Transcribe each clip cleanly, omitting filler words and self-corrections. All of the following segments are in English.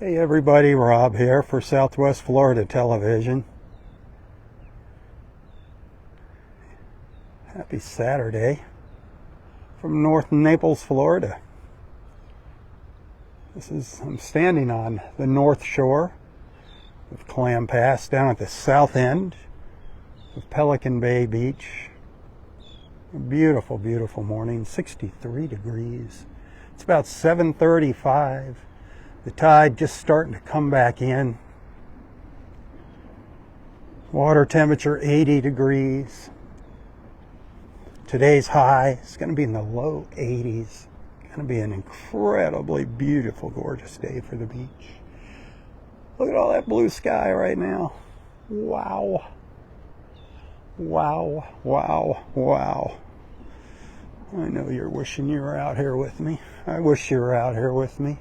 Hey everybody, Rob here for Southwest Florida Television. Happy Saturday from North Naples, Florida. I'm standing on the north shore of Clam Pass down at the south end of Pelican Bay Beach. A beautiful, beautiful morning, 63 degrees. It's about 7:35. The tide just starting to come back in. Water temperature 80 degrees. Today's high is going to be in the low 80s. Going to be an incredibly beautiful, gorgeous day for the beach. Look at all that blue sky right now. Wow. Wow, wow, wow. I know you're wishing you were out here with me. I wish you were out here with me.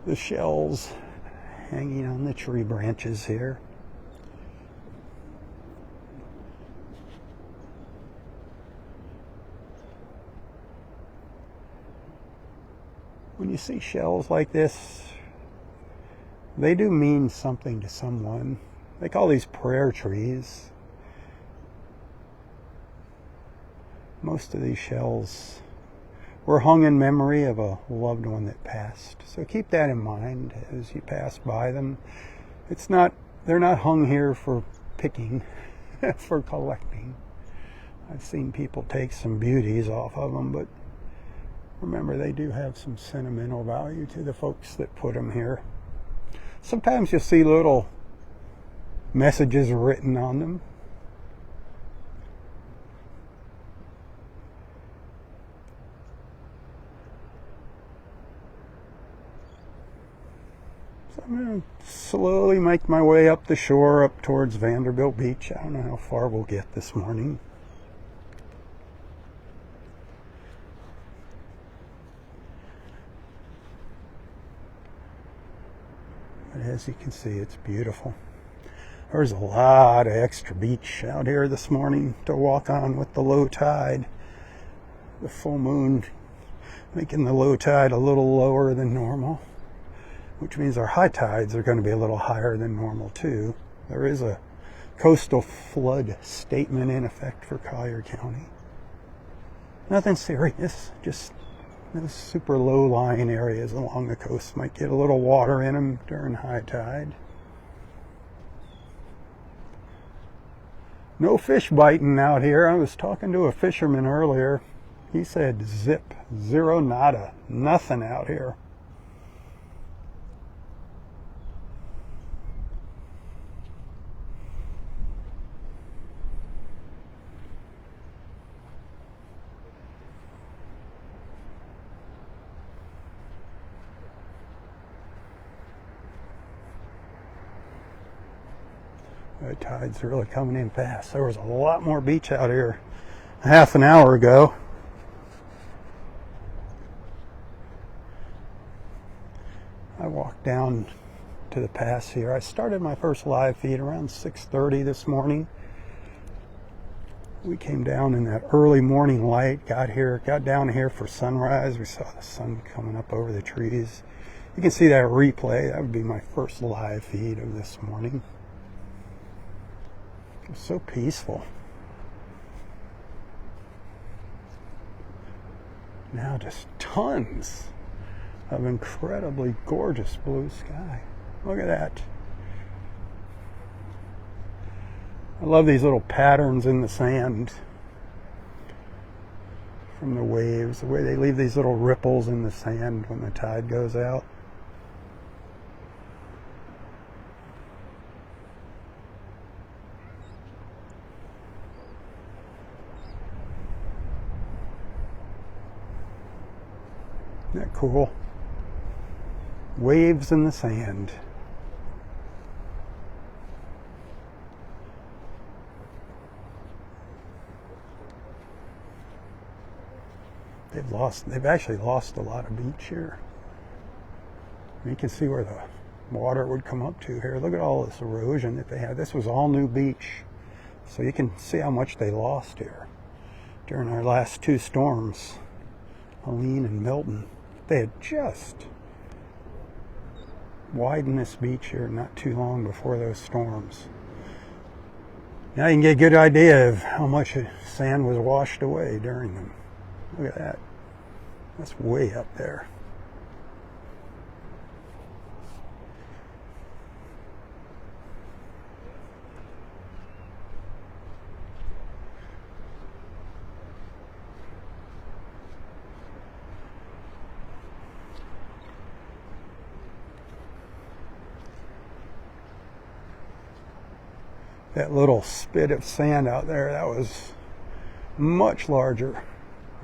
The shells hanging on the tree branches here. When you see shells like this, they do mean something to someone. They call these prayer trees. Most of these shells were hung in memory of a loved one that passed. So keep that in mind as you pass by them. They're not hung here for picking, for collecting. I've seen people take some beauties off of them, but remember, they do have some sentimental value to the folks that put them here. Sometimes you'll see little messages written on them. So I'm going to slowly make my way up the shore, up towards Vanderbilt Beach. I don't know how far we'll get this morning. But as you can see, it's beautiful. There's a lot of extra beach out here this morning to walk on with the low tide. The full moon making the low tide a little lower than normal, which means our high tides are going to be a little higher than normal too. There is a coastal flood statement in effect for Collier County. Nothing serious, just those super low-lying areas along the coast might get a little water in them during high tide. No fish biting out here. I was talking to a fisherman earlier. He said zip, zero, nada, nothing out here. The tide's really coming in fast. There was a lot more beach out here half an hour ago. I walked down to the pass here. I started my first live feed around 6:30 this morning. We came down in that early morning light, got down here for sunrise. We saw the sun coming up over the trees. You can see that replay. That would be my first live feed of this morning. It was so peaceful. Now just tons of incredibly gorgeous blue sky. Look at that. I love these little patterns in the sand from the waves, the way they leave these little ripples in the sand when the tide goes out. Isn't that cool? Waves in the sand. They've actually lost a lot of beach here. You can see where the water would come up to here. Look at all this erosion that they had. This was all new beach. So you can see how much they lost here during our last two storms, Helene and Milton. they had just widened this beach here not too long before those storms. Now you can get a good idea of how much sand was washed away during them. Look at that. That's way up there. That little spit of sand out there, that was much larger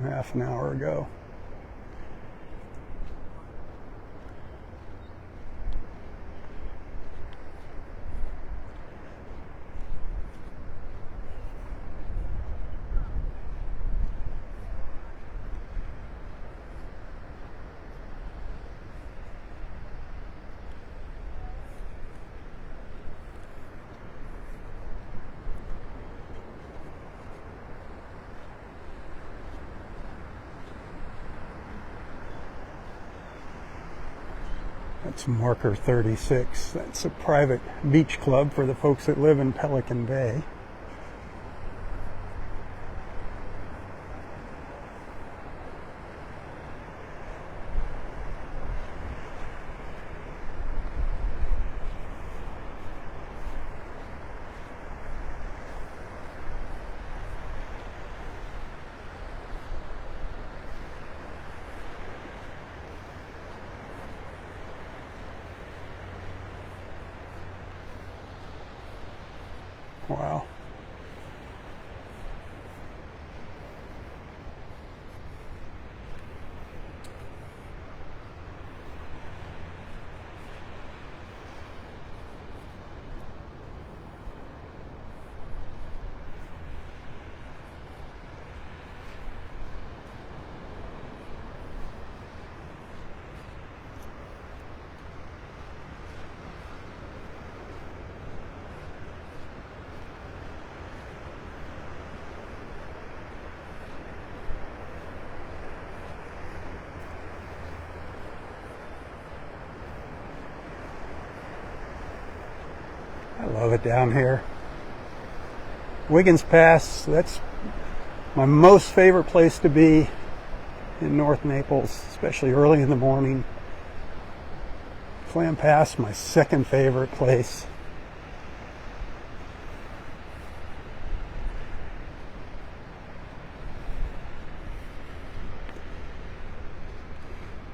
half an hour ago. That's Marker 36. That's a private beach club for the folks that live in Pelican Bay. Wow. I love it down here. Wiggins Pass, that's my most favorite place to be in North Naples, especially early in the morning. Clam Pass, my second favorite place.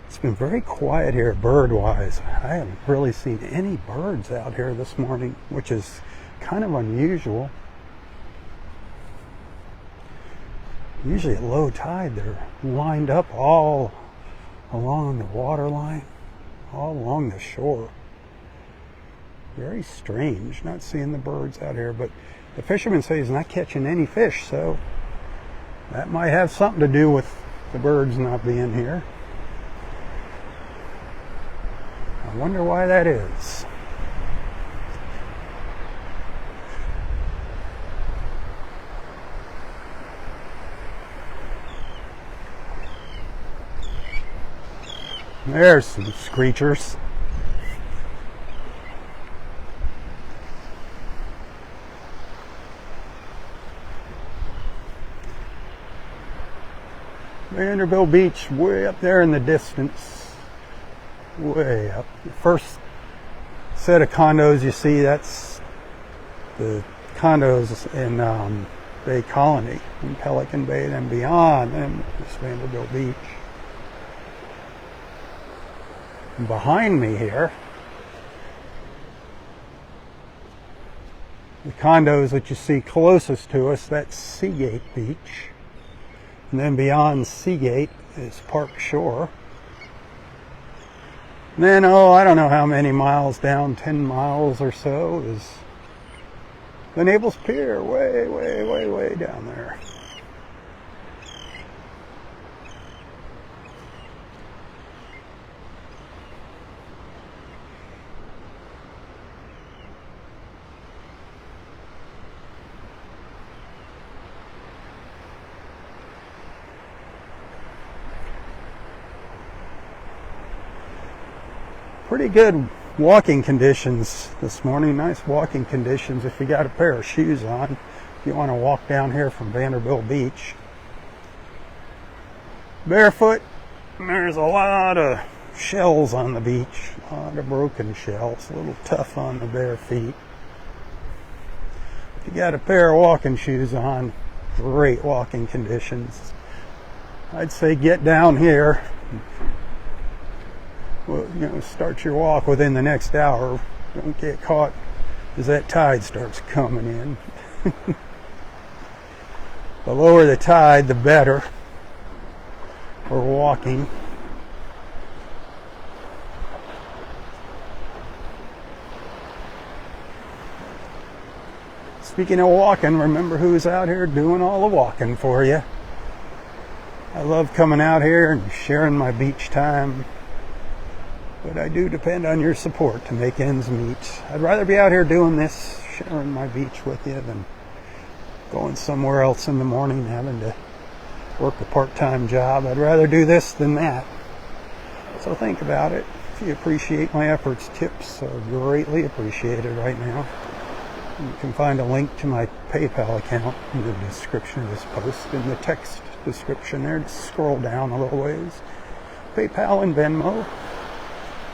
It's been very quiet here bird-wise. I haven't really seen any birds out here this morning, which is kind of unusual. Usually at low tide, they're lined up all along the water line, all along the shore. Very strange not seeing the birds out here, but the fisherman says he's not catching any fish, so that might have something to do with the birds not being here. I wonder why that is. There's some screechers. Vanderbilt Beach, way up there in the distance. Way up. The first set of condos you see, that's the condos in Bay Colony, in Pelican Bay, then beyond, and this Vanderbilt Beach. And behind me here, the condos that you see closest to us, that's Seagate Beach. And then beyond Seagate is Park Shore. And then, I don't know how many miles down, 10 miles or so, is the Naples Pier, way, way, way, way down there. Pretty good walking conditions this morning. Nice walking conditions if you got a pair of shoes on. If you want to walk down here from Vanderbilt Beach. Barefoot, there's a lot of shells on the beach. A lot of broken shells. A little tough on the bare feet. If you got a pair of walking shoes on, great walking conditions. I'd say get down here. Well, start your walk within the next hour. Don't get caught as that tide starts coming in. The lower the tide, the better for walking. Speaking of walking, remember who's out here doing all the walking for you. I love coming out here and sharing my beach time. But I do depend on your support to make ends meet. I'd rather be out here doing this, sharing my beach with you, than going somewhere else in the morning, having to work a part-time job. I'd rather do this than that. So think about it. If you appreciate my efforts, tips are greatly appreciated right now. You can find a link to my PayPal account in the description of this post, in the text description there. Just scroll down a little ways. PayPal and Venmo.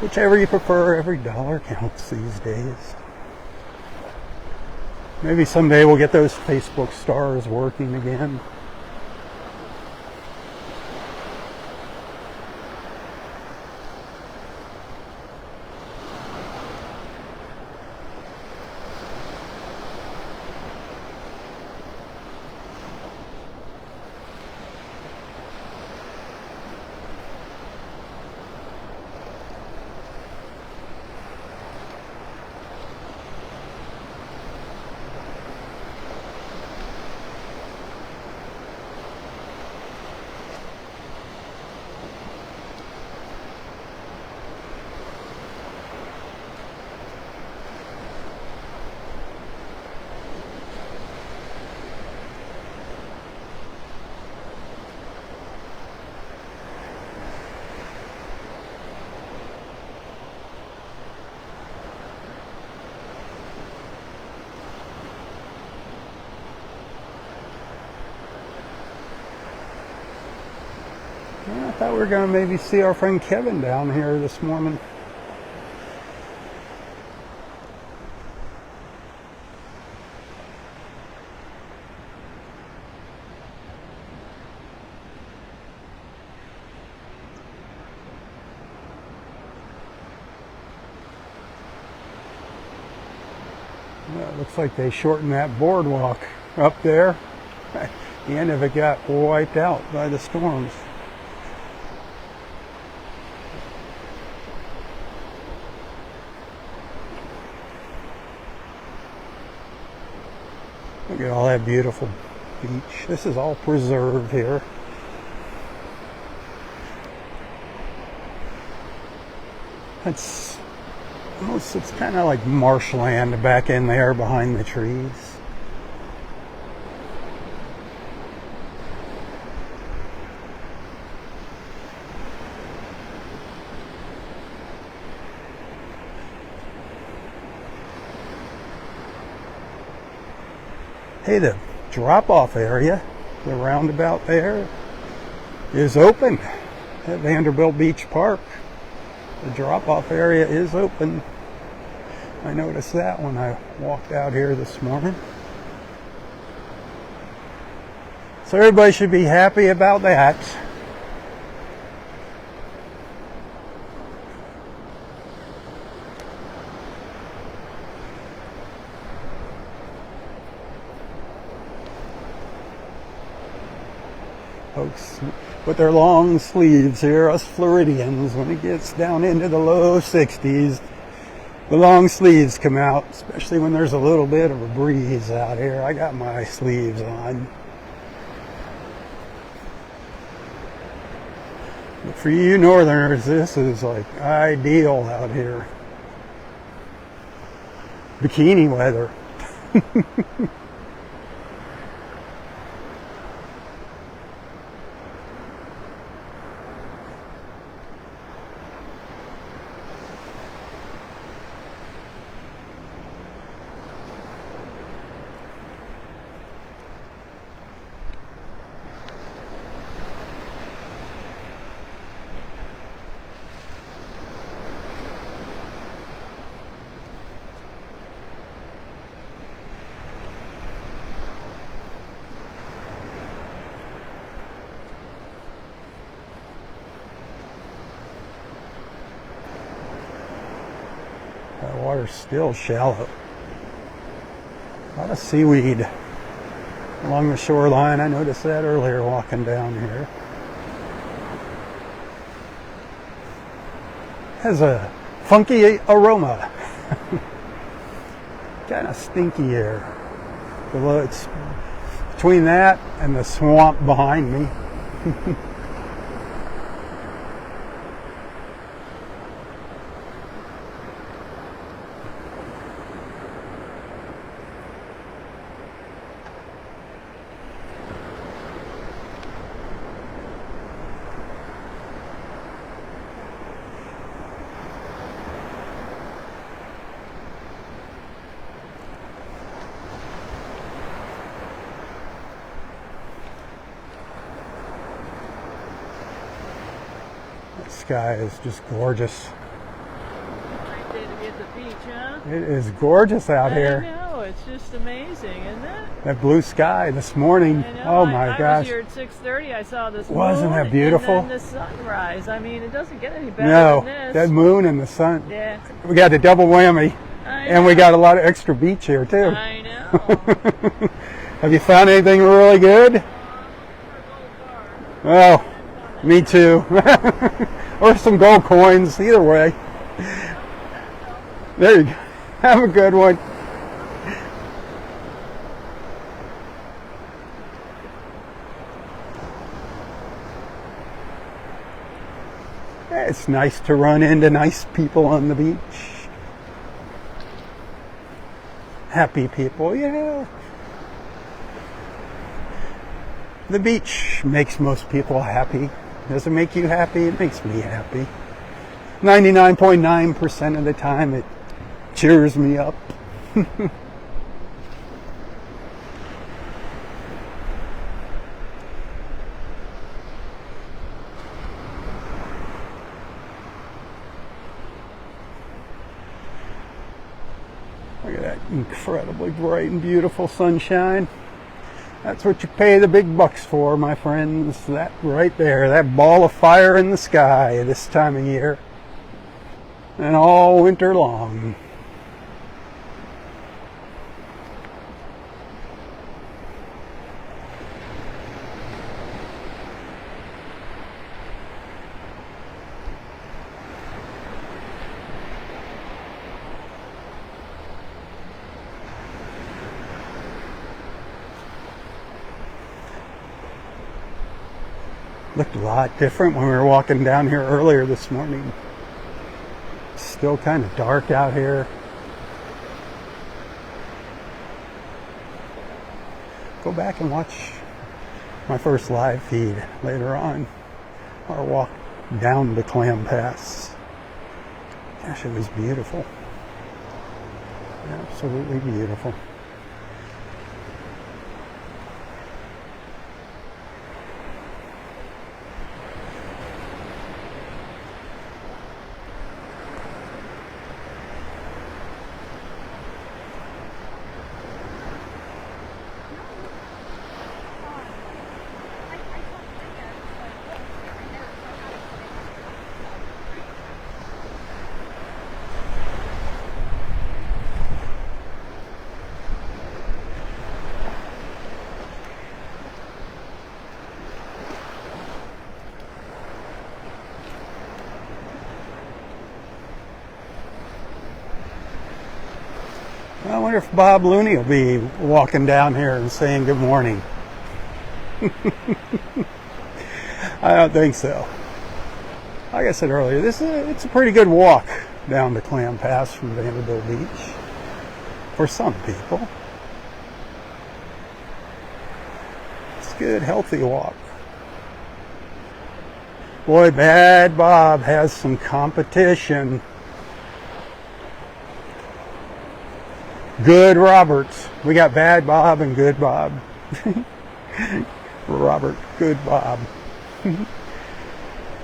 Whichever you prefer, every dollar counts these days. Maybe someday we'll get those Facebook stars working again. I thought we were going to maybe see our friend Kevin down here this morning. Well, it looks like they shortened that boardwalk up there. The end of it got wiped out by the storms. Look at all that beautiful beach. This is all preserved here. It's kind of like marshland back in there behind the trees. Hey, the drop-off area, the roundabout there, is open at Vanderbilt Beach Park. The drop-off area is open. I noticed that when I walked out here this morning. So everybody should be happy about that. Folks with their long sleeves here, us Floridians, when it gets down into the low 60s, the long sleeves come out, especially when there's a little bit of a breeze out here. I got my sleeves on. But for you northerners, this is like ideal out here. Bikini weather. water's still shallow. A lot of seaweed along the shoreline. I noticed that earlier walking down here. Has a funky aroma. Kind of stinky air. Below, it's between that and the swamp behind me. The sky is just gorgeous. Great day to be at the beach, huh? It is gorgeous out here. I know, it's just amazing, isn't it? That blue sky this morning. I know. Oh my I gosh. was here at 6:30. I saw this Wasn't moon that beautiful? and then the sunrise. I mean, it doesn't get any better No, than this. that moon and the sun. Yeah. We got the double whammy. And we got a lot of extra beach here too. I know. Have you found anything really good? Oh, me too. Or some gold coins, either way. There you go. Have a good one. It's nice to run into nice people on the beach. Happy people, yeah. The beach makes most people happy. Does it make you happy? It makes me happy. 99.9% of the time it cheers me up. Look at that incredibly bright and beautiful sunshine. That's what you pay the big bucks for, my friends. That right there, that ball of fire in the sky this time of year. And all winter long. Looked a lot different when we were walking down here earlier this morning. Still kind of dark out here. Go back and watch my first live feed later on. Our walk down the Clam Pass. Gosh, it was beautiful. Absolutely beautiful. I wonder if Bob Looney will be walking down here and saying good morning. I don't think so. Like I said earlier, it's a pretty good walk down to Clam Pass from Vanderbilt Beach for some people. It's a good, healthy walk. Boy, Bad Bob has some competition. Good Roberts. We got Bad Bob and Good Bob. Robert, Good Bob.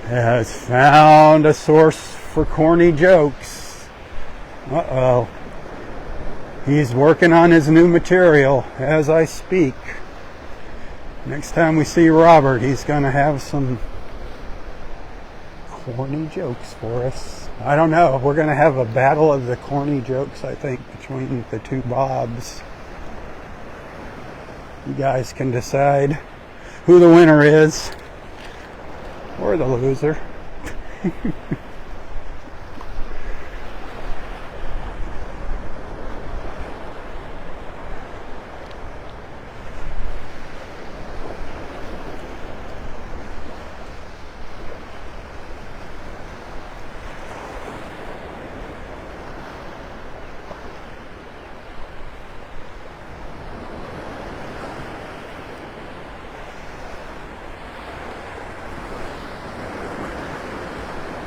Has found a source for corny jokes. Uh-oh. He's working on his new material as I speak. Next time we see Robert, he's going to have some corny jokes for us. I don't know. We're going to have a battle of the corny jokes, I think, between the two Bobs. You guys can decide who the winner is or the loser.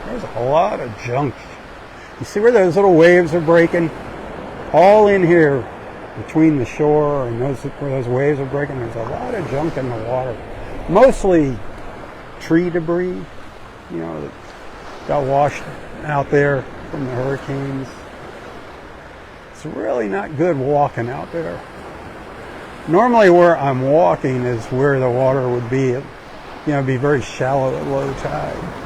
There's a lot of junk. You see where those little waves are breaking? All in here between the shore and where those waves are breaking, there's a lot of junk in the water. Mostly tree debris, that got washed out there from the hurricanes. It's really not good walking out there. Normally where I'm walking is where the water would be, be very shallow at low tide.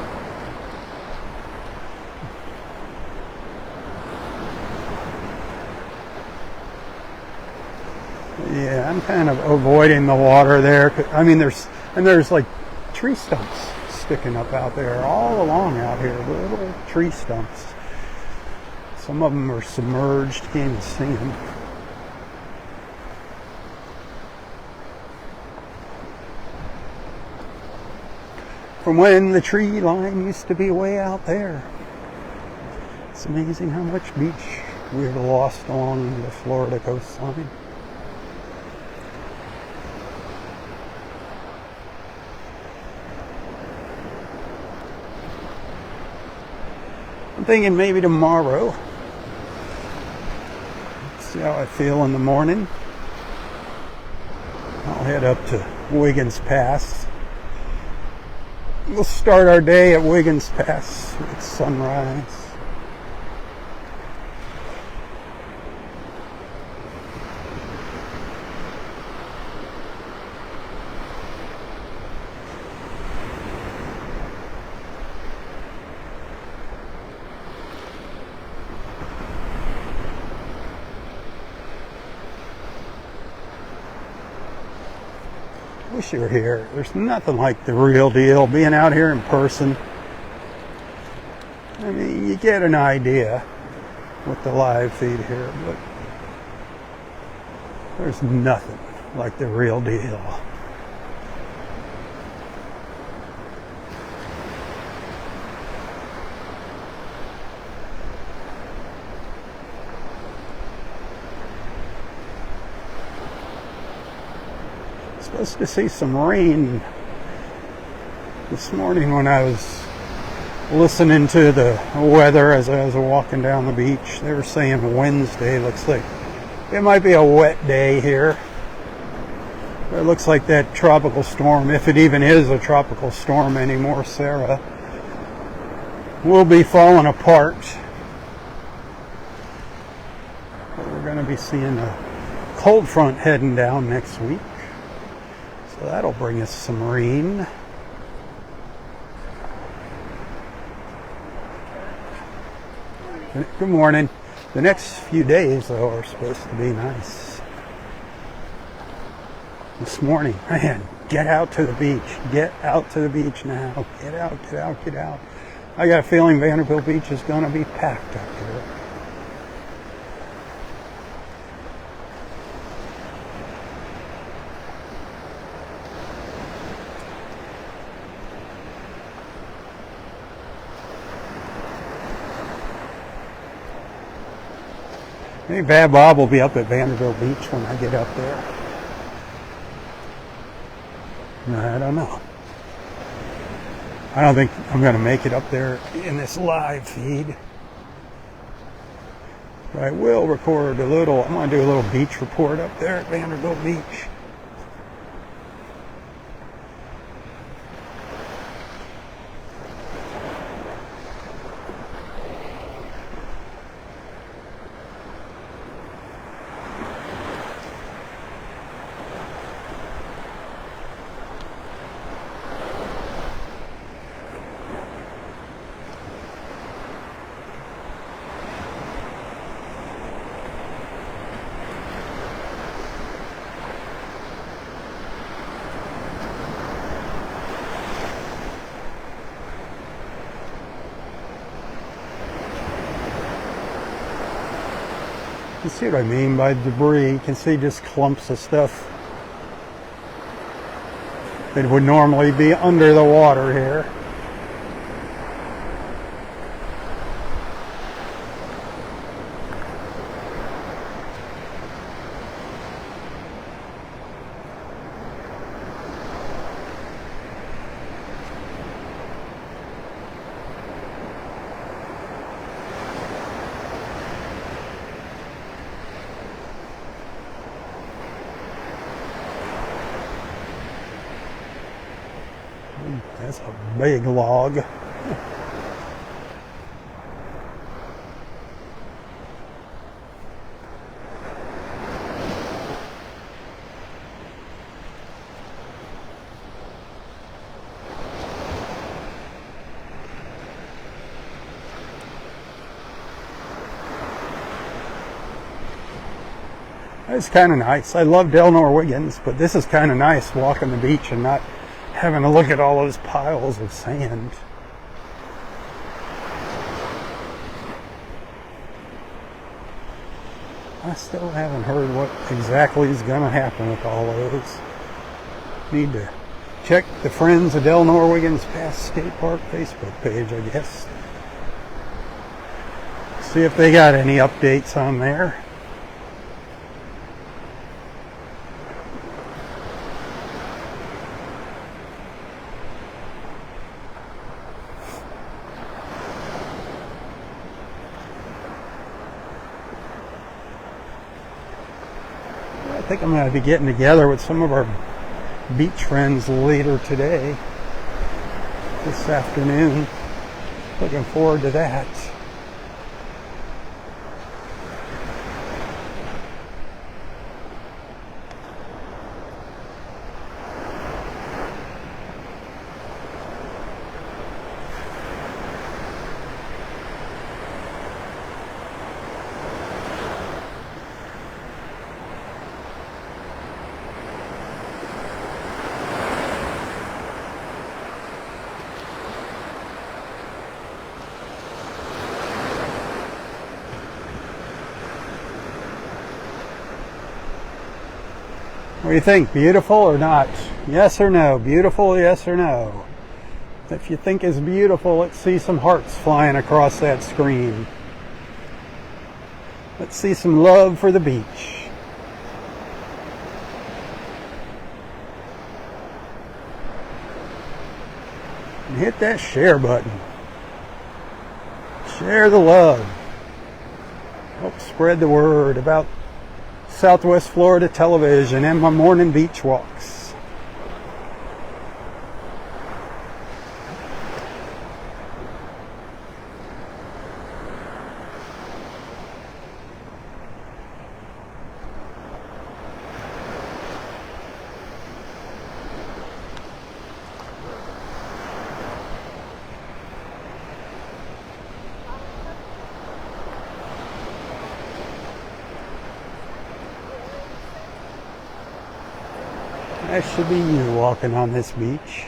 Yeah, I'm kind of avoiding the water there. I mean, there's like tree stumps sticking up out there all along out here, little tree stumps. Some of them are submerged, can't even see them. From when the tree line used to be way out there. It's amazing how much beach we've lost along the Florida coastline. I'm thinking maybe tomorrow. See how I feel in the morning. I'll head up to Wiggins Pass. We'll start our day at Wiggins Pass with sunrise. Wish you were here. There's nothing like the real deal. Being out here in person, I mean, you get an idea with the live feed here, but there's nothing like the real deal. Supposed to see some rain this morning when I was listening to the weather as I was walking down the beach. They were saying Wednesday looks like it might be a wet day here. It looks like that tropical storm, if it even is a tropical storm anymore, Sarah, will be falling apart. But we're going to be seeing a cold front heading down next week. So that'll bring us some rain. Good morning. The next few days, though, are supposed to be nice. This morning, man, get out to the beach. Get out to the beach now. Get out, get out, get out. I got a feeling Vanderbilt Beach is going to be packed up here. Maybe Bad Bob will be up at Vanderbilt Beach when I get up there. I don't know. I don't think I'm going to make it up there in this live feed. But I will record I'm going to do a little beach report up there at Vanderbilt Beach. You see what I mean by debris? You can see just clumps of stuff that would normally be under the water here. That's a big log. It's kind of nice. I love Del Norwegians, but this is kind of nice walking the beach and not having to look at all those piles of sand. I still haven't heard what exactly is going to happen with all those. Need to check the Friends of Del Norwegians Past Skate Park Facebook page, I guess. See if they got any updates on there. I think I'm going to be getting together with some of our beach friends later today, this afternoon. Looking forward to that. What do you think? Beautiful or not? Yes or no? Beautiful, yes or no? If you think it's beautiful, let's see some hearts flying across that screen. Let's see some love for the beach. And hit that share button. Share the love. Help spread the word about Southwest Florida television and my morning beach walks. That should be you walking on this beach.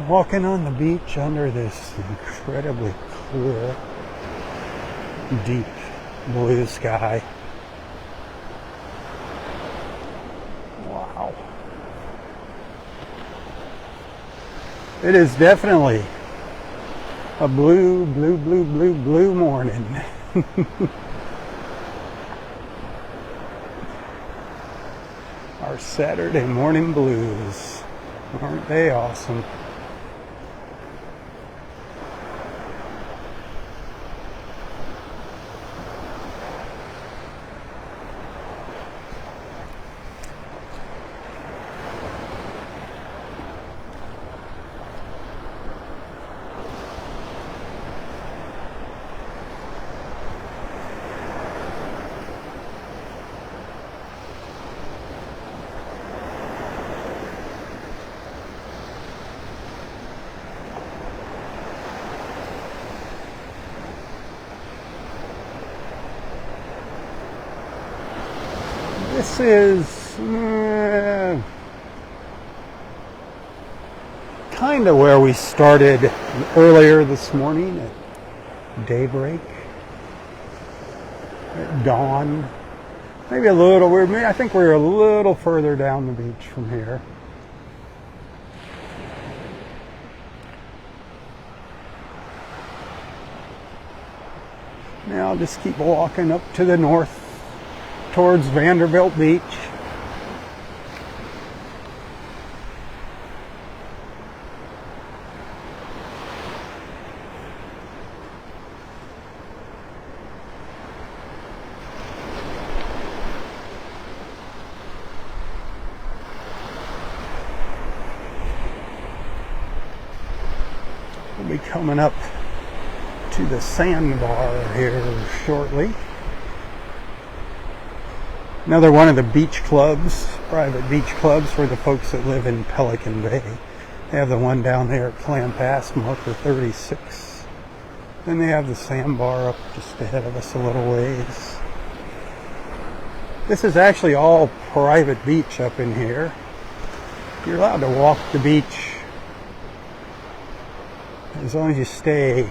Walking on the beach under this incredibly clear, deep blue sky. Wow. It is definitely a blue morning. Our Saturday morning blues. Aren't they awesome? This is kind of where we started earlier this morning at daybreak, at dawn. Maybe a little. I think we're a little further down the beach from here. Now I'll just keep walking up to the north towards Vanderbilt Beach. We'll be coming up to the sandbar here shortly. Another one of the beach clubs, private beach clubs for the folks that live in Pelican Bay. They have the one down there at Clam Pass, marker 36. Then they have the sandbar up just ahead of us a little ways. This is actually all private beach up in here. You're allowed to walk the beach as long as you stay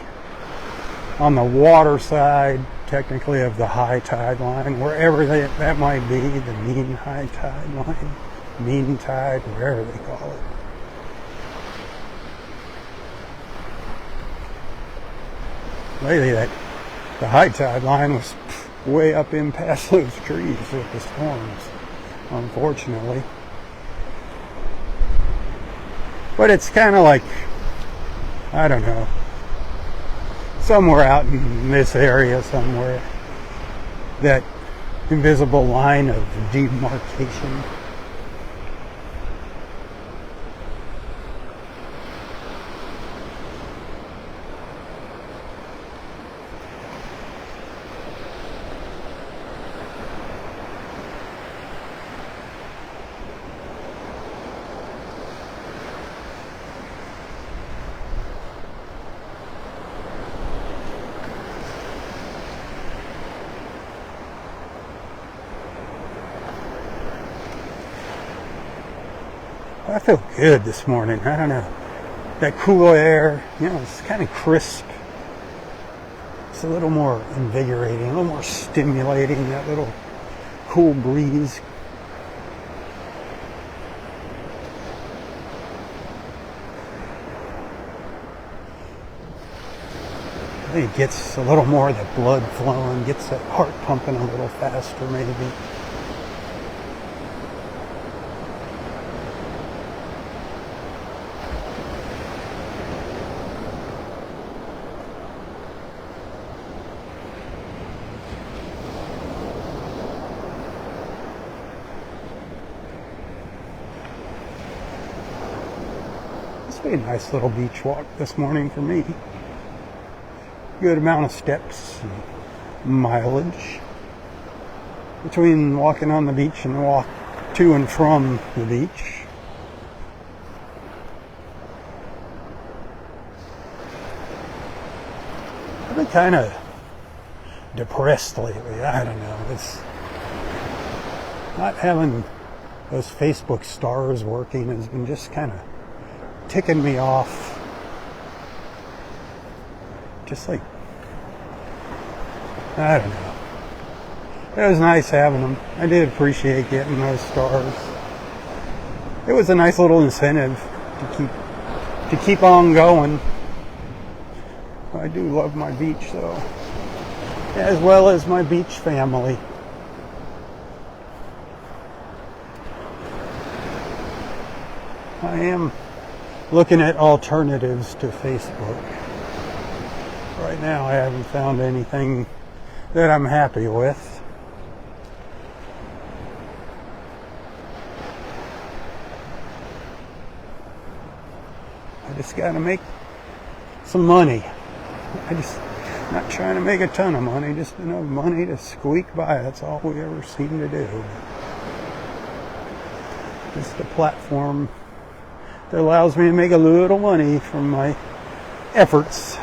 on the water side, technically, of the high tide line, wherever that might be, the mean high tide line, mean tide, wherever they call it. Lately, the high tide line was way up in past those trees with the storms, unfortunately. But it's kind of like, I don't know, somewhere out in this area somewhere, that invisible line of demarcation. I feel good this morning. I don't know. That cool air, it's kind of crisp. It's a little more invigorating, a little more stimulating, that little cool breeze. I think it gets a little more of the blood flowing, gets that heart pumping a little faster maybe. Be a nice little beach walk this morning for me. Good amount of steps and mileage between walking on the beach and walk to and from the beach. I've been kind of depressed lately. I don't know. It's not having those Facebook stars working has been just kind of ticking me off. Just like, I don't know. It was nice having them. I did appreciate getting those stars. It was a nice little incentive to keep on going. I do love my beach though, as well as my beach family. I am looking at alternatives to Facebook. Right now I haven't found anything that I'm happy with. I just gotta make some money. Not trying to make a ton of money, just enough money to squeak by. That's all we ever seem to do. Just a platform that allows me to make a little money from my efforts.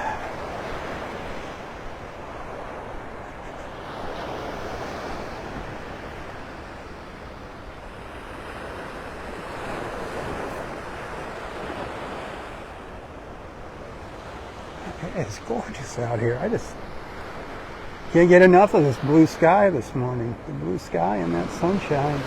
It's gorgeous out here. I just can't get enough of this blue sky this morning. The blue sky and that sunshine.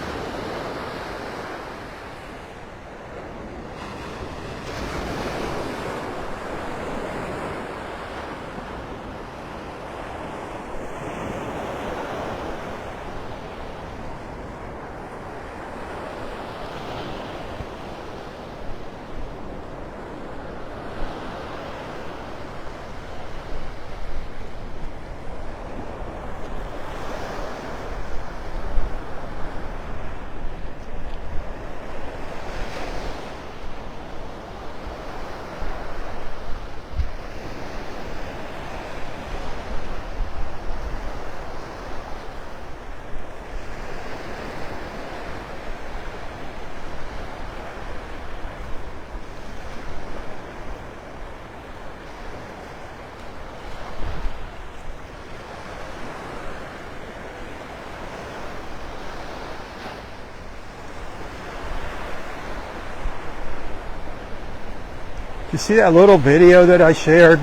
You see that little video that I shared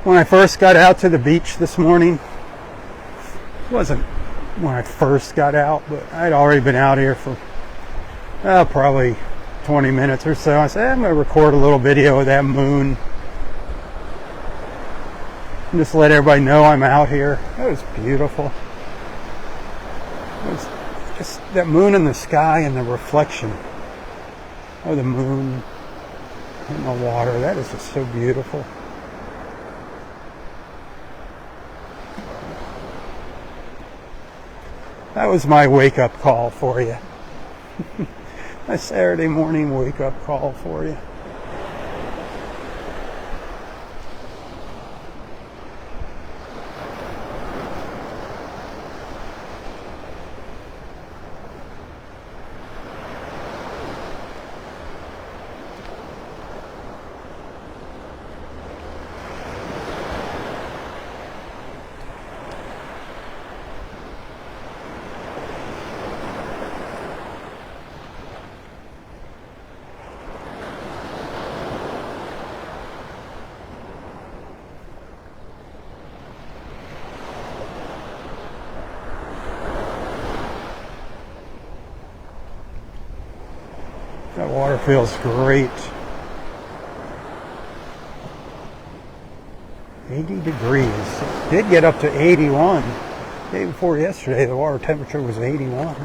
when I first got out to the beach this morning? It wasn't when I first got out, but I'd already been out here for probably 20 minutes or so. I said, I'm going to record a little video of that moon. And just let everybody know I'm out here. It was beautiful. It was just that moon in the sky and the reflection of the moon in the water. That is just so beautiful. That was my wake-up call for you. My Saturday morning wake-up call for you. That water feels great. 80 degrees. It did get up to 81. The day before yesterday, the water temperature was 81.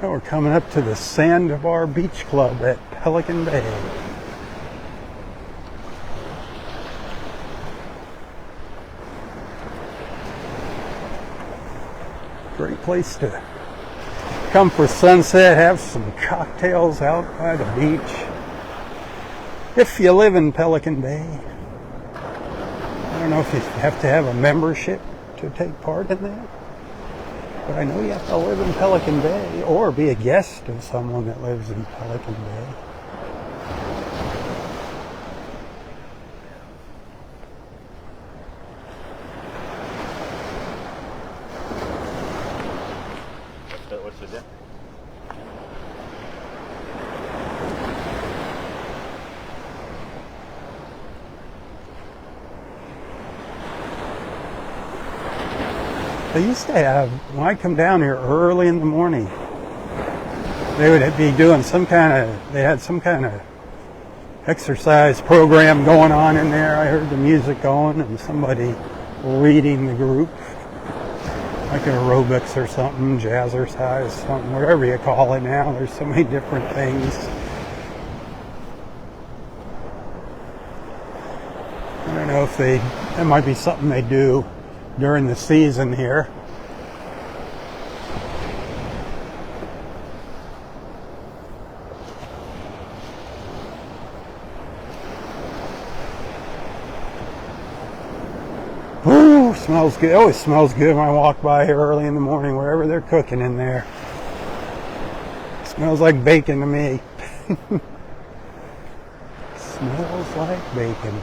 Now we're coming up to the Sandbar Beach Club at Pelican Bay. Great place to come for sunset, have some cocktails out by the beach. If you live in Pelican Bay. I don't know if you have to have a membership to take part in that. But I know you have to live in Pelican Bay or be a guest of someone that lives in Pelican Bay. What's the difference? They used to have, when I come down here early in the morning, they would be doing they had some kind of exercise program going on in there. I heard the music going and somebody leading the group, like aerobics or something, jazzercise, something, whatever you call it now. There's so many different things. I don't know if that might be something they do during the season here. Ooh, smells good. It always smells good when I walk by here early in the morning, wherever they're cooking in there. It smells like bacon to me. Smells like bacon.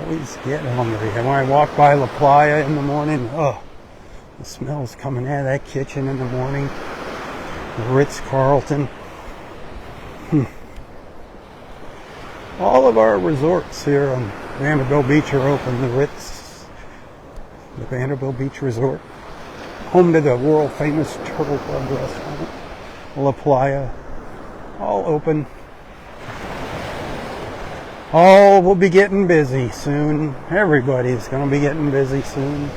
Always get hungry. And when I walk by La Playa in the morning, oh, the smell's coming out of that kitchen in the morning. The Ritz-Carlton. All of our resorts here on Vanderbilt Beach are open. The Ritz, the Vanderbilt Beach Resort, home to the world famous Turtle Club restaurant, La Playa, all open. Oh, we'll be getting busy soon. Everybody's going to be getting busy soon.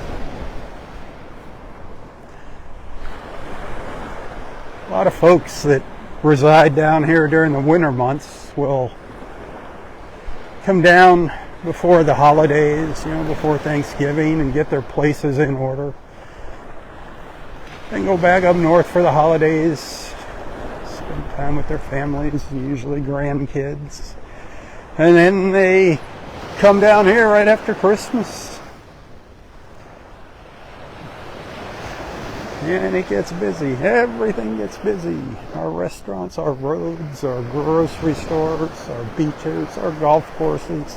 A lot of folks that reside down here during the winter months will come down before the holidays, before Thanksgiving, and get their places in order. Then go back up north for the holidays, spend time with their families, usually grandkids. And then they come down here right after Christmas. And it gets busy. Everything gets busy. Our restaurants, our roads, our grocery stores, our beaches, our golf courses.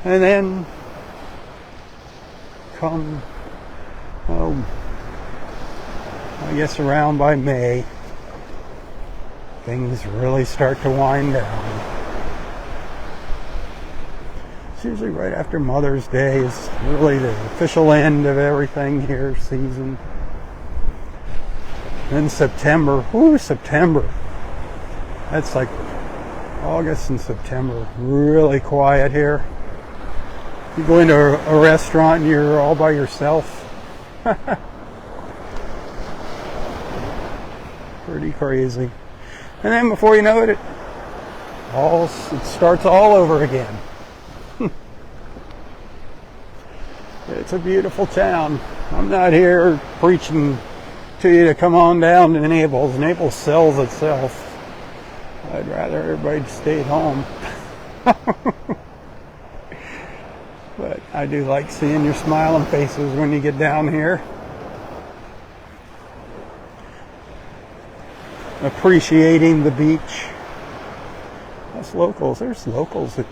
And then come, I guess around by May, things really start to wind down. It's usually right after Mother's Day is really the official end of everything here, season. Then September, September. That's like August and September, really quiet here. You go into a restaurant and you're all by yourself. Pretty crazy. And then before you know it, it starts all over again. It's a beautiful town. I'm not here preaching to you to come on down to Naples. Naples sells itself. I'd rather everybody stay at home. But I do like seeing your smiling faces when you get down here. Appreciating the beach. There's locals that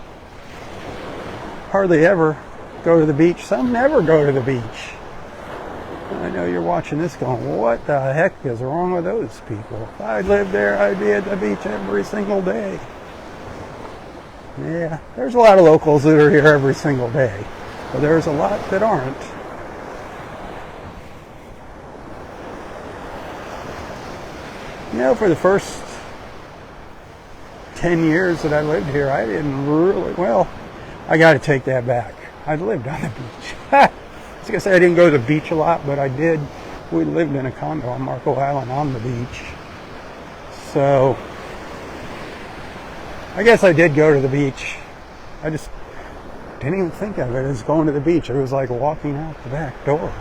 hardly ever go to the beach. Some never go to the beach. I know you're watching this going, what the heck is wrong with those people? If I lived there, I'd be at the beach every single day. Yeah, there's a lot of locals that are here every single day, but there's a lot that aren't. For the first 10 years that I lived here, I didn't really, I got to take that back. I lived on the beach. I was going to say I didn't go to the beach a lot, but I did. We lived in a condo on Marco Island on the beach. So, I guess I did go to the beach. I just didn't even think of it as going to the beach. It was like walking out the back door.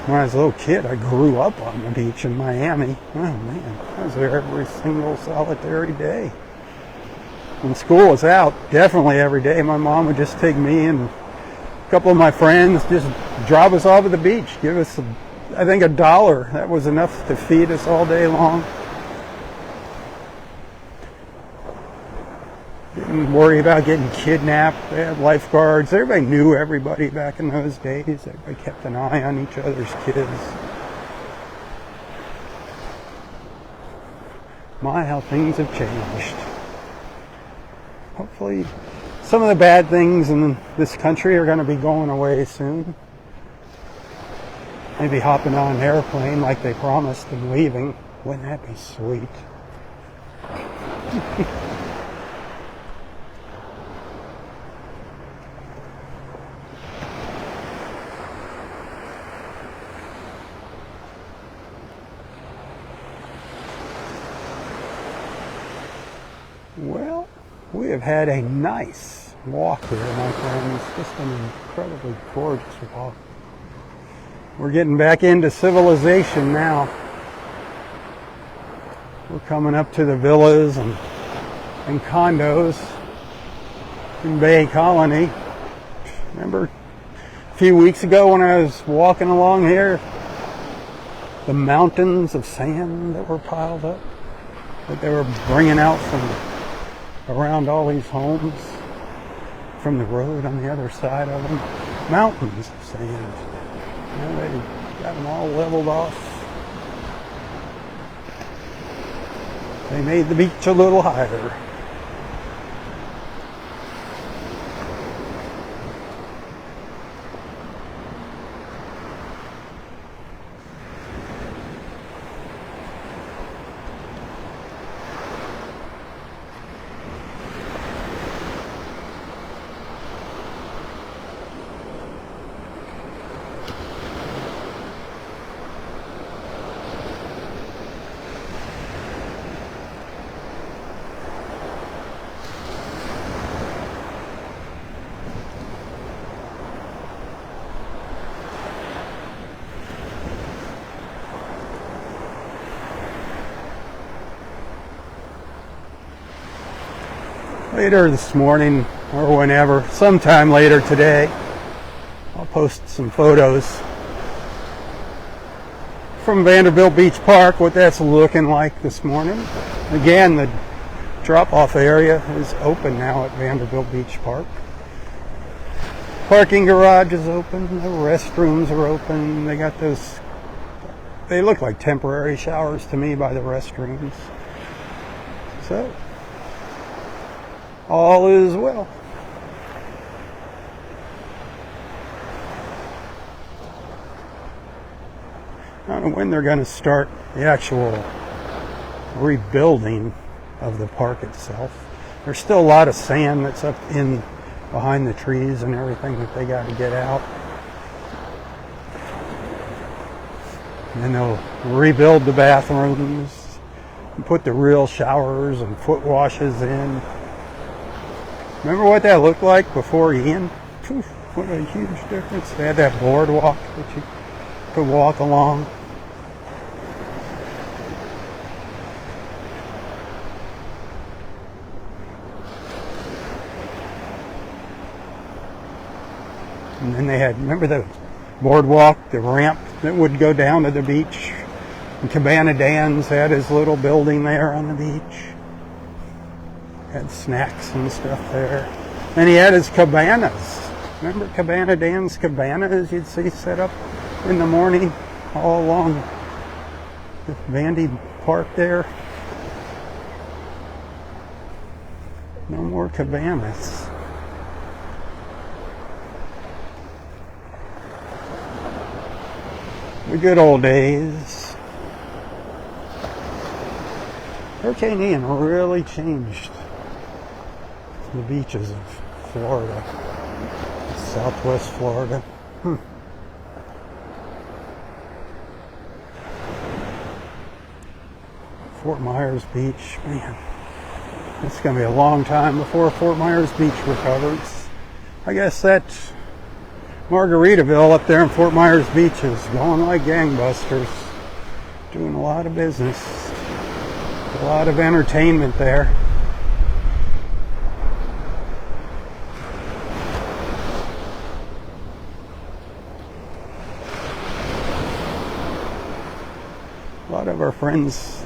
When I was a little kid, I grew up on the beach in Miami. Oh man, I was there every single solitary day. When school was out, definitely every day, my mom would just take me and a couple of my friends, just drop us off at the beach, give us, I think, $1. That was enough to feed us all day long. Didn't worry about getting kidnapped. They had lifeguards. Everybody knew everybody back in those days. Everybody kept an eye on each other's kids. My, how things have changed. hopefully some of the bad things in this country are going to be going away soon. Maybe hopping on an airplane like they promised and leaving. Wouldn't that be sweet? Well, we have had a nice walk here, my friends. Just an incredibly gorgeous walk. We're getting back into civilization now. We're coming up to the villas and condos in Bay Colony. Remember a few weeks ago when I was walking along here, the mountains of sand that were piled up, that they were bringing out from around all these homes, from the road on the other side of them. Mountains of sand. You know, they got them all leveled off. They made the beach a little higher. Later this morning, or whenever, sometime later today, I'll post some photos from Vanderbilt Beach Park, what that's looking like this morning. Again, the drop-off area is open now at Vanderbilt Beach Park. Parking garage is open, the restrooms are open. They got those, they look like temporary showers to me by the restrooms. So, all is well. I don't know when they're going to start the actual rebuilding of the park itself. There's still a lot of sand that's up in behind the trees and everything that they got to get out. And then they'll rebuild the bathrooms and put the real showers and foot washes in. Remember what that looked like before Ian? Phew, what a huge difference. They had that boardwalk that you could walk along. And then they had, remember the boardwalk, the ramp that would go down to the beach? And Cabana Dan's had his little building there on the beach. Had snacks and stuff there. And he had his cabanas. Remember Cabana Dan's cabanas you'd see set up in the morning all along the Vandy Park there? No more cabanas. The good old days. Hurricane Ian really changed the beaches of Florida, Southwest Florida. Fort Myers Beach, man, it's going to be a long time before Fort Myers Beach recovers. I guess that Margaritaville up there in Fort Myers Beach is going like gangbusters, doing a lot of business, a lot of entertainment there. A lot of our friends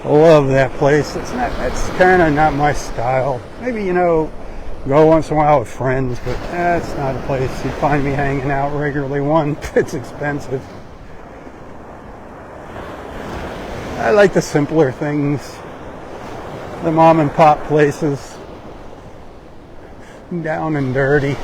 love that place. That's kind of not my style. Maybe, go once in a while with friends, but that's not a place you'd find me hanging out regularly. One, it's expensive. I like the simpler things, the mom and pop places. down and dirty.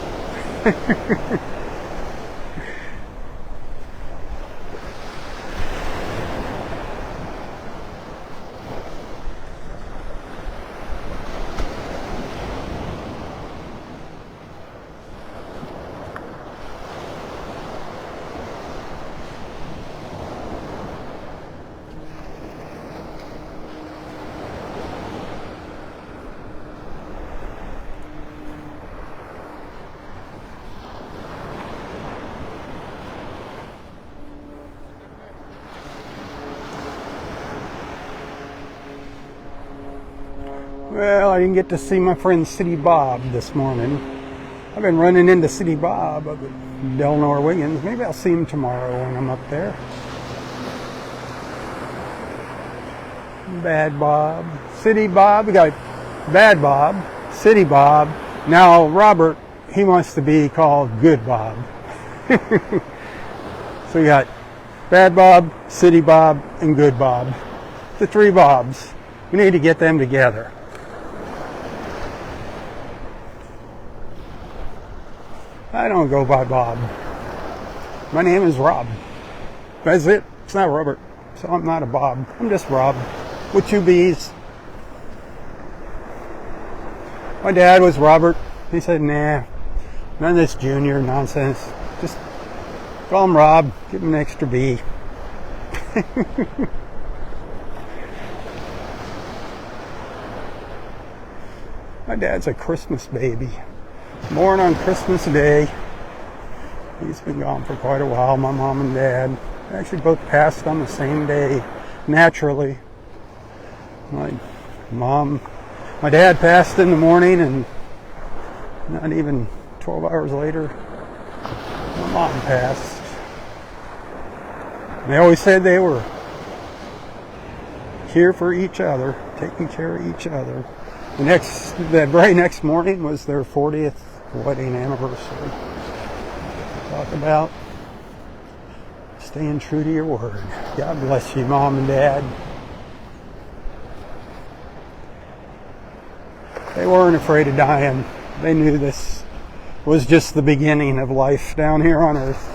Well, I didn't get to see my friend City Bob this morning. I've been running into City Bob up at Delnor Wiggins. Maybe I'll see him tomorrow when I'm up there. Bad Bob, City Bob. We got Bad Bob, City Bob. Now Robert, he wants to be called Good Bob. So we got Bad Bob, City Bob, and Good Bob. The three Bobs. We need to get them together. I don't go by Bob. My name is Robb. That's it. It's not Robert. So I'm not a Bob. I'm just Robb with two B's. My dad was Robert. He said, nah, none of this junior nonsense. Just call him Robb. Give him an extra B. My dad's a Christmas baby. Born on Christmas Day. He's been gone for quite a while. My mom and dad actually both passed on the same day, naturally. My dad passed in the morning, and not even 12 hours later, my mom passed. And they always said they were here for each other, taking care of each other. The very next morning was their 40th wedding anniversary. Talk about staying true to your word. God bless you, Mom and Dad. They weren't afraid of dying. They knew this was just the beginning of life down here on earth.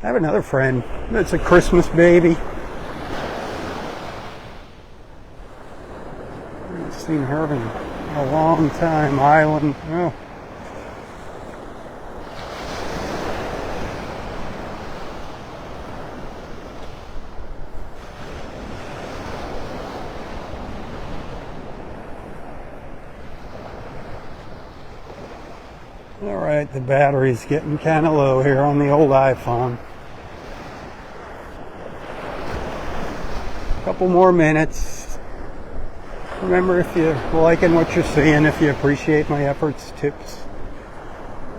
I have another friend that's a Christmas baby. I haven't seen her in a long time. Island. Oh. All right, the battery's getting kind of low here on the old iPhone. Couple more minutes. Remember, if you're liking what you're seeing, if you appreciate my efforts, tips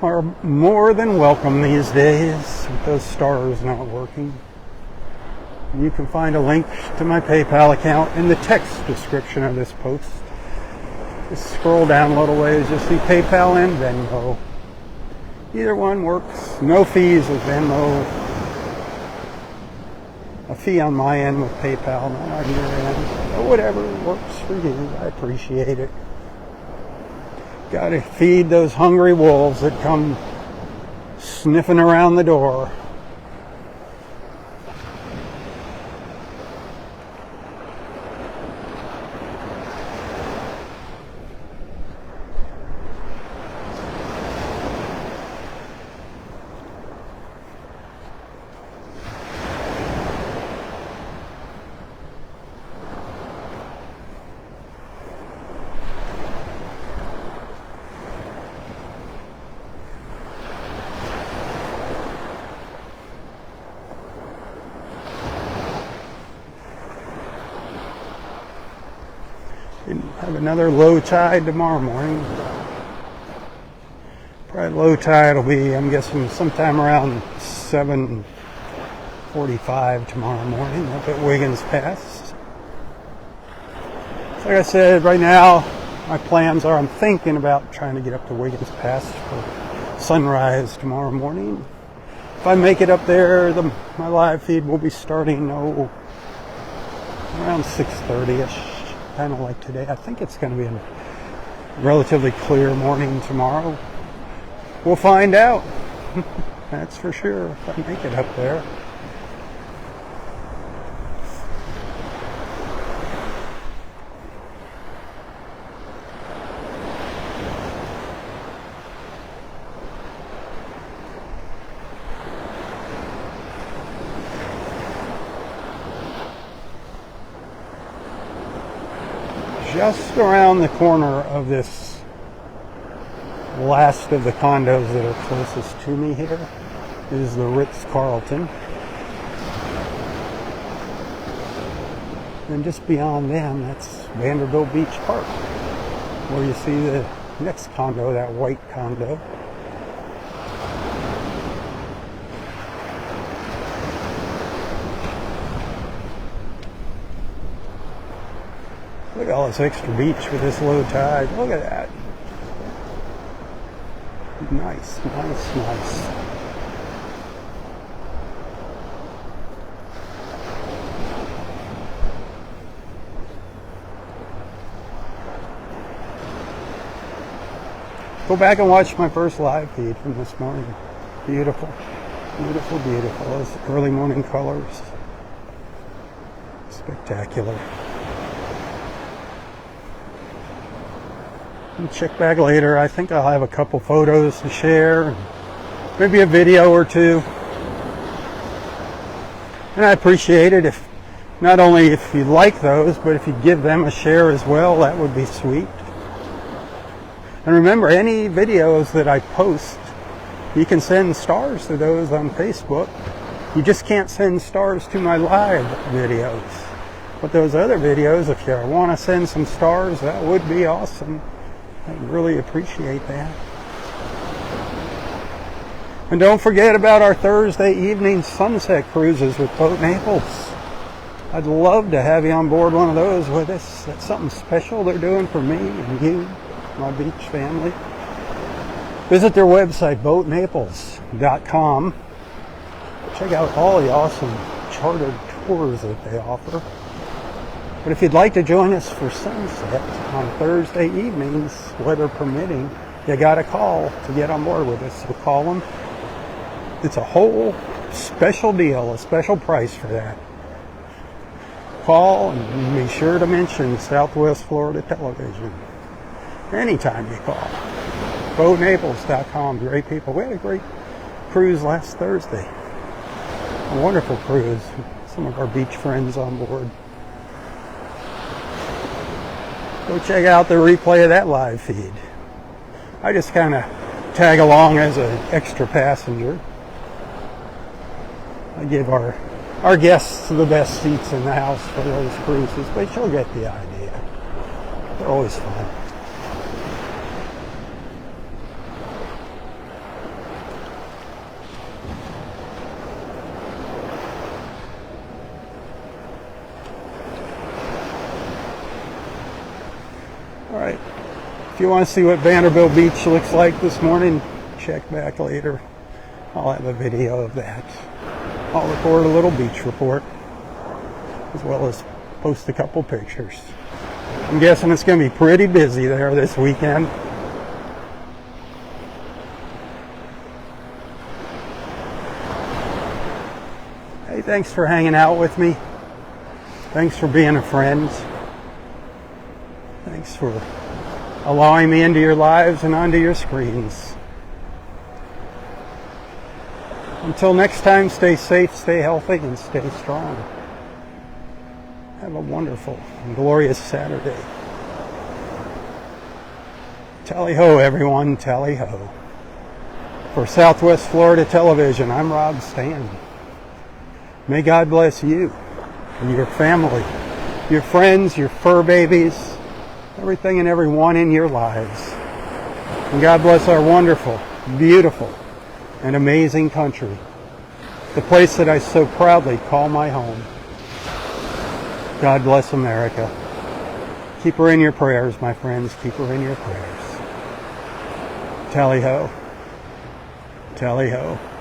are more than welcome these days with those stars not working. You can find a link to my PayPal account in the text description of this post. Just scroll down a little ways, you'll see PayPal and Venmo. Either one works. No fees with Venmo. A fee on my end with PayPal, not on your end. But whatever works for you, I appreciate it. Gotta feed those hungry wolves that come sniffing around the door. Have another low tide tomorrow morning. Probably low tide will be, I'm guessing, sometime around 7:45 tomorrow morning up at Wiggins Pass. Like I said, right now my plans are, I'm thinking about trying to get up to Wiggins Pass for sunrise tomorrow morning. If I make it up there, my live feed will be starting around 6:30ish, kind of like today. I think it's going to be a relatively clear morning tomorrow. We'll find out. That's for sure, if I make it up there. Just around the corner of this last of the condos that are closest to me here is the Ritz-Carlton. And just beyond them, that's Vanderbilt Beach Park, where you see the next condo, that white condo. Look at all this extra beach with this low tide. Look at that. Nice, nice, nice. Go back and watch my first live feed from this morning. Beautiful, beautiful, beautiful. Those early morning colors. Spectacular. Check back later. I think I'll have a couple photos to share, maybe a video or two. And I appreciate it if not only if you like those, but if you give them a share as well, that would be sweet. And remember, any videos that I post, you can send stars to those on Facebook. You just can't send stars to my live videos. But those other videos, if you want to send some stars, that would be awesome. I really appreciate that. And don't forget about our Thursday evening sunset cruises with Boat Naples. I'd love to have you on board one of those with us. That's something special they're doing for me and you, my beach family. Visit their website, boatnaples.com. Check out all the awesome chartered tours that they offer. But if you'd like to join us for sunset on Thursday evenings, weather permitting, you got to call to get on board with us. So call them. It's a whole special deal, a special price for that. Call and be sure to mention Southwest Florida Television. Anytime you call. BoatNaples.com. Great people. We had a great cruise last Thursday. A wonderful cruise. Some of our beach friends on board. Go check out the replay of that live feed. I just kind of tag along as an extra passenger. I give our guests the best seats in the house for those cruises, but you'll get the idea. They're always fun. Alright, if you want to see what Vanderbilt Beach looks like this morning, check back later. I'll have a video of that. I'll record a little beach report, as well as post a couple pictures. I'm guessing it's going to be pretty busy there this weekend. Hey, thanks for hanging out with me. Thanks for being a friend. Thanks for allowing me into your lives and onto your screens. Until next time, stay safe, stay healthy, and stay strong. Have a wonderful and glorious Saturday. Tally-ho, everyone, tally-ho. For Southwest Florida Television, I'm Robb Stan. May God bless you and your family, your friends, your fur babies, everything and everyone in your lives. And God bless our wonderful, beautiful, and amazing country, the place that I so proudly call my home. God bless America. Keep her in your prayers, my friends. Keep her in your prayers. Tally-ho. Tally ho.